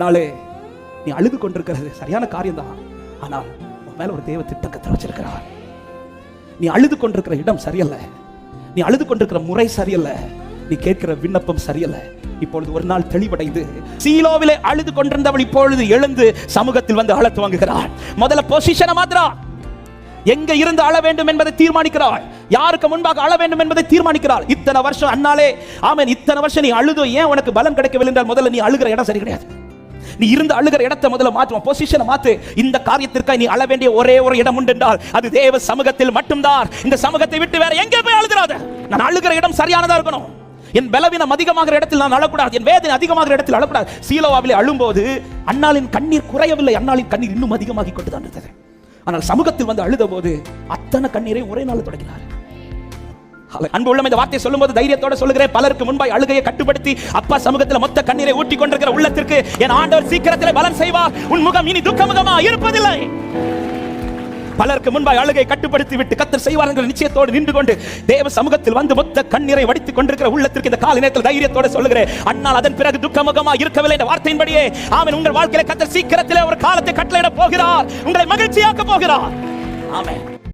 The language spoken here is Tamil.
நாளே நீ அழுது கொண்டிருக்கிறது சரியான காரியம் தான். ஆனால் உன் மேல ஒரு தேவ திட்டம் கர்த்தர் வச்சிருக்கிறார். நீ அழுது கொண்டிருக்கிற இடம் சரியல்ல, நீ அழுது கொண்டிருக்கிற முறை சரியல்ல, நீ கேட்கிற விண்ணப்பம் சரியல்ல. இப்பொழுது ஒரு நாள் தெளிவடைந்து சீலோவிலே அழுது கொண்டிருந்தவள் இப்பொழுது எழுந்து சமூகத்தில் வந்து அழ துவங்குகிறாள். முதல்ல பொசிஷனை மாத்திரா, எங்க இருந்து அழ வேண்டும் என்பதை தீர்மானிக்கிறாள். யாருக்கு முன்பாக அழ வேண்டும் என்பதை தீர்மானிக்கிறாள். இத்தனை வருஷம் அண்ணாலே ஆமென், இத்தனை வருஷம் நீ அழுதோ ஏன் உனக்கு பலன் கிடைக்கவில்லை என்றால் முதல்ல நீ அழுகிற இடம் சரி கிடையாது. நீ இருந்து அழுகிற இடத்தை முதல்ல மாற்றுவோம், பொசிஷனை மாத்து. இந்த காரியத்திற்காக நீ அழ வேண்டிய ஒரே ஒரு இடம் உண்டு என்றால் அது தேவ சமூகத்தில் மட்டும்தான். இந்த சமூகத்தை விட்டு வேற எங்கே போய் அழுகிறாத. நான் அழுகிற இடம் சரியானதா இருக்கணும். என் பலவீனம் அதிகமாகிற இடத்தில் நான் அழக்கூடாது, என் வேதனை அதிகமாகிற இடத்தில் அழக்கூடாது. சீலோவாவிலே அழும்போது அன்னாளின் கண்ணீர் குறையவில்லை, அன்னாளின் கண்ணீர் இன்னும் அதிகமாகி கொண்டுதான் இருந்தது. ஆனால் சமூகத்தில் வந்து அழுத போது அத்தனை கண்ணீரை ஒரே நாள் தொடங்கினார். அன்பு உள்ளம், இந்த வார்த்தையை சொல்லும்போது தைரியத்தோட சொல்லுகிறேன், பலருக்கு முன்பாய் அழுகையை கட்டுப்படுத்தி அப்பா சமூகத்தில் மொத்த கண்ணீரை ஊட்டி கொண்டிருக்கிற உள்ளத்திற்கு என் ஆண்டவர் சீக்கிரத்தில் பலன் செய்வார். உன் முகம் இனி துக்கமுகமா இருப்பதில்லை. பலருக்கு முன்பாய் அழுகை கட்டுப்படுத்தி விட்டு கர்த்தர் செய்வார் என்ற நிச்சயத்தோடு நின்று கொண்டு தேவ சமூகத்தில் வந்து மொத்த கண்ணீரை வடித்துக் கொண்டிருக்கிற உள்ளத்திற்கு இந்த காலை நேரத்தில் தைரியத்தோட சொல்லுகிறேன், அன்னால் அதன் பிறகு துக்கமுகமா இருக்கவில்லை என்ற வார்த்தையின்படியே ஆமென், உங்கள் வாழ்க்கையில கர்த்தர் சீக்கிரத்திலே ஒரு காலத்தை கட்டளையிட போகிறார், உங்களை மகிழ்ச்சியாக்க போகிறார். ஆமென்.